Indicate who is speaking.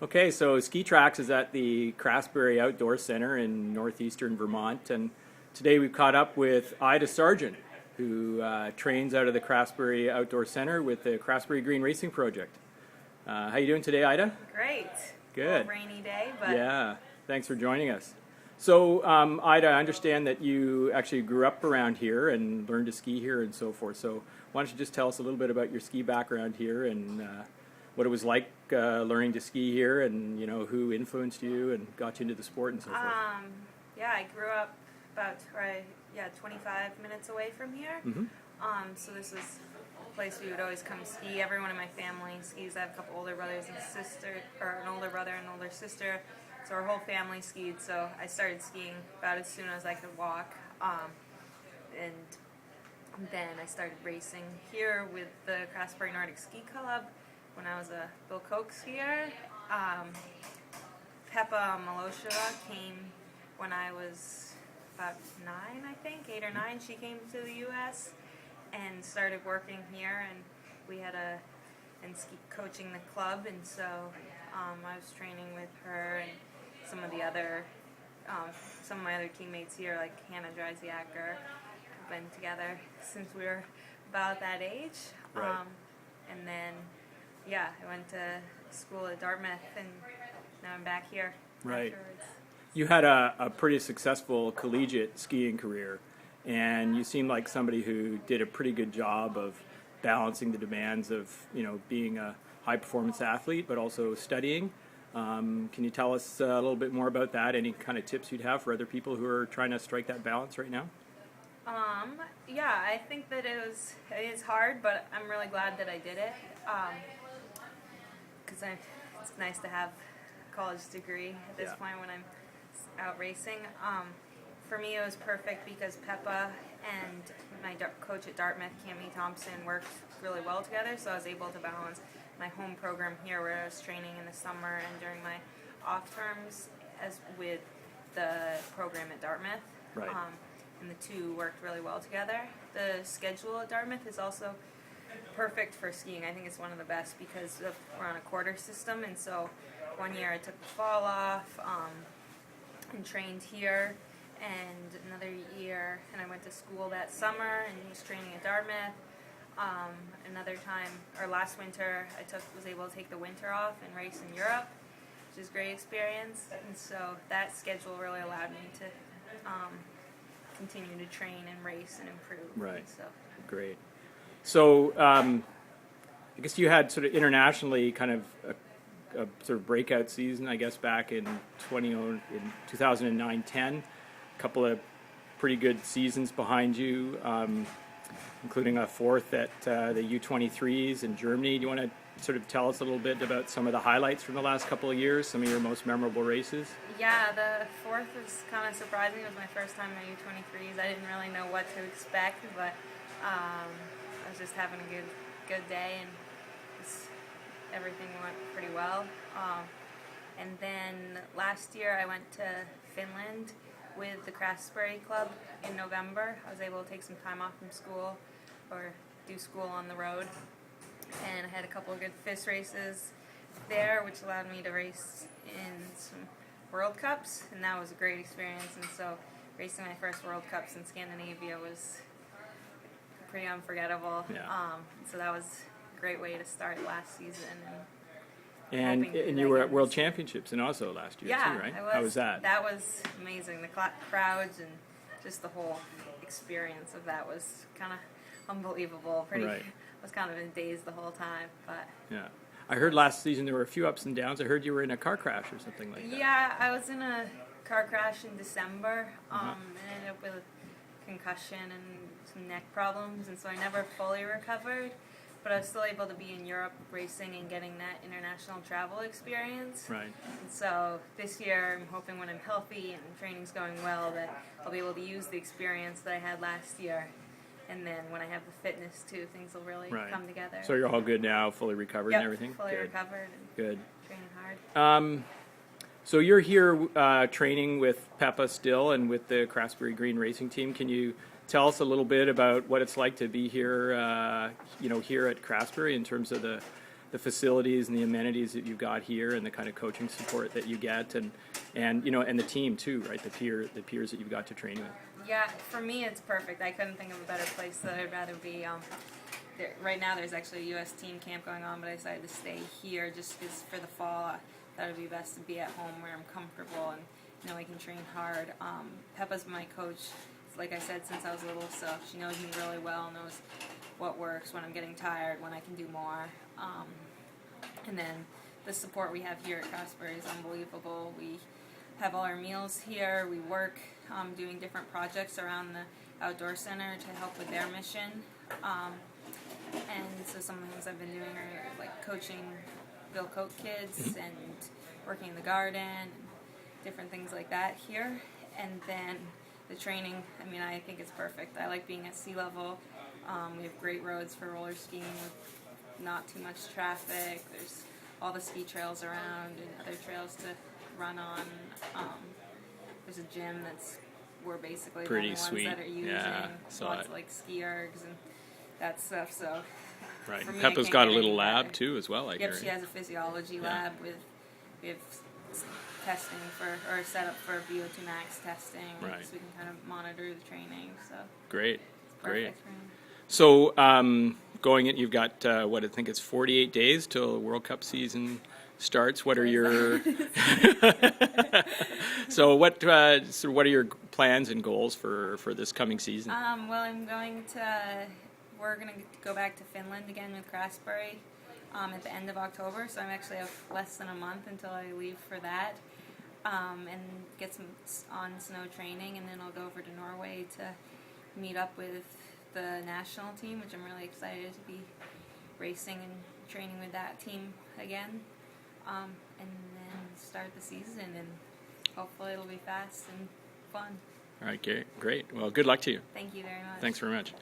Speaker 1: Okay, so SkiTrax is at the Craftsbury Outdoor Centre in northeastern Vermont, and today we've caught up with Ida Sargent, who trains out of the Craftsbury Outdoor Centre with the Craftsbury Green Racing Project. How you doing today, Ida?
Speaker 2: Great.
Speaker 1: Good.
Speaker 2: A rainy day, but
Speaker 1: Yeah, thanks for joining us. So, Ida, I understand that you actually grew up around here and learned to ski here and so forth. So, why don't you just tell us a little bit about your ski background here and what it was like learning to ski here, and who influenced you and got you into the sport and so forth.
Speaker 2: yeah, I grew up about 25 minutes away from here.
Speaker 1: Mm-hmm.
Speaker 2: So this is a place we would always come ski. Everyone in my family skis. I have a couple older brothers and sister, or an older brother and an older sister. So our whole family skied. So I started skiing about as soon as I could walk, and then I started racing here with the Craftsbury Nordic Ski Club when I was a Bill Koch skier. Peppa Milosheva came when I was about 9, I think, 8 or 9. She came to the U.S. and started working here, and we had ski coaching the club, and so I was training with her and some of my other teammates here, like Hannah Dreisiacker, have been together since we were about that age.
Speaker 1: Right.
Speaker 2: And then, I went to school at Dartmouth, and now I'm back here.
Speaker 1: Right.
Speaker 2: Afterwards.
Speaker 1: You had a pretty successful collegiate skiing career, and you seem like somebody who did a pretty good job of balancing the demands of being a high-performance athlete, but also studying. Can you tell us a little bit more about that? Any kind of tips you'd have for other people who are trying to strike that balance right now?
Speaker 2: I think that it is hard, but I'm really glad that I did it, because it's nice to have a college degree at this point when I'm out racing. For me, it was perfect because Peppa and my coach at Dartmouth, Cami Thompson, worked really well together, so I was able to balance my home program here where I was training in the summer and during my off terms as with the program at Dartmouth.
Speaker 1: Right.
Speaker 2: And the two worked really well together. The schedule at Dartmouth is also perfect for skiing. I think it's one of the best because we're on a quarter system, and so one year I took the fall off and trained here, and another year, and I went to school that summer and was training at Dartmouth. Another time, or last winter, was able to take the winter off and race in Europe, which is a great experience. And so that schedule really allowed me to continue to train and race and improve.
Speaker 1: Right.
Speaker 2: So.
Speaker 1: Great. So I guess you had sort of internationally kind of a sort of breakout season, I guess, back in 2009-10. A couple of pretty good seasons behind you, including a fourth at the U23s in Germany. Do you want to sort of tell us a little bit about some of the highlights from the last couple of years, some of your most memorable races?
Speaker 2: Yeah, the fourth was kind of surprising. It was my first time at U23s. I didn't really know what to expect, but I was just having a good day, and everything went pretty well. And then last year I went to Finland with the Craftsbury Club in November. I was able to take some time off from school or do school on the road. And I had a couple of good FIS races there, which allowed me to race in some World Cups, and that was a great experience. And so racing my first World Cups in Scandinavia was pretty unforgettable.
Speaker 1: Yeah.
Speaker 2: So that was a great way to start last season.
Speaker 1: And you were at World Championships in Oslo last year too, right?
Speaker 2: I was.
Speaker 1: How was that?
Speaker 2: That was amazing. The crowds and just the whole experience of that was kind of unbelievable.
Speaker 1: Right.
Speaker 2: I was kind of in a daze the whole time, but
Speaker 1: Yeah. I heard last season there were a few ups and downs. I heard you were in a car crash or something like that.
Speaker 2: yeah, I was in a car crash in December. And ended up with a concussion and some neck problems, and so I never fully recovered. But I was still able to be in Europe racing and getting that international travel experience.
Speaker 1: Right.
Speaker 2: And so this year, I'm hoping when I'm healthy and training's going well that I'll be able to use the experience that I had last year. And then when I have the fitness too, things will really come together.
Speaker 1: So you're all good now, fully recovered and everything?
Speaker 2: Fully
Speaker 1: Good.
Speaker 2: recovered and
Speaker 1: Good.
Speaker 2: training hard.
Speaker 1: So you're here training with Peppa still and with the Craftsbury Green Racing Team. Can you tell us a little bit about what it's like to be here, here at Craftsbury in terms of the the facilities and the amenities that you've got here, and the kind of coaching support that you get, and you know, and the team too, right? The peers that you've got to train with.
Speaker 2: Yeah, for me it's perfect. I couldn't think of a better place that I'd rather be. Right now there's actually a U.S. team camp going on, but I decided to stay here just because for the fall I thought it would be best to be at home where I'm comfortable and you know I can train hard. Peppa's my coach, like I said, since I was little, so she knows me really well, knows what works, when I'm getting tired, when I can do more. And then the support we have here at Craftsbury is unbelievable. We have all our meals here. We work doing different projects around the Outdoor Center to help with their mission. And so some of the things I've been doing are like coaching Bill Coat kids and working in the garden and different things like that here. And then the training, I mean, I think it's perfect. I like being at sea level. We have great roads for roller skiing with not too much traffic. There's all the ski trails around and other trails to run on. There's a gym we're basically
Speaker 1: Pretty
Speaker 2: the only
Speaker 1: sweet.
Speaker 2: ones that are using.
Speaker 1: Yeah,
Speaker 2: Lots of like ski ergs and that stuff. So
Speaker 1: Right.
Speaker 2: for me,
Speaker 1: Peppa's
Speaker 2: I can't
Speaker 1: got a
Speaker 2: get
Speaker 1: little
Speaker 2: any
Speaker 1: lab
Speaker 2: better.
Speaker 1: too, as well. I
Speaker 2: Yep,
Speaker 1: hear.
Speaker 2: she has a physiology lab with we have testing or set up for VO2 max testing,
Speaker 1: Right.
Speaker 2: so we can kind of monitor the training. So
Speaker 1: Great,
Speaker 2: it's
Speaker 1: great.
Speaker 2: perfect for me.
Speaker 1: So going in, you've got what I think it's 48 days till World Cup season starts. What are your so what are your plans and goals for this coming season?
Speaker 2: Well, we're going to go back to Finland again with Craftsbury at the end of October, so I'm actually less than a month until I leave for that, and get some on snow training, and then I'll go over to Norway to meet up with the national team, which I'm really excited to be racing and training with that team again, and then start the season, and hopefully it'll be fast and fun.
Speaker 1: All right, great. Well, good luck to you.
Speaker 2: Thank you very much.
Speaker 1: Thanks very much.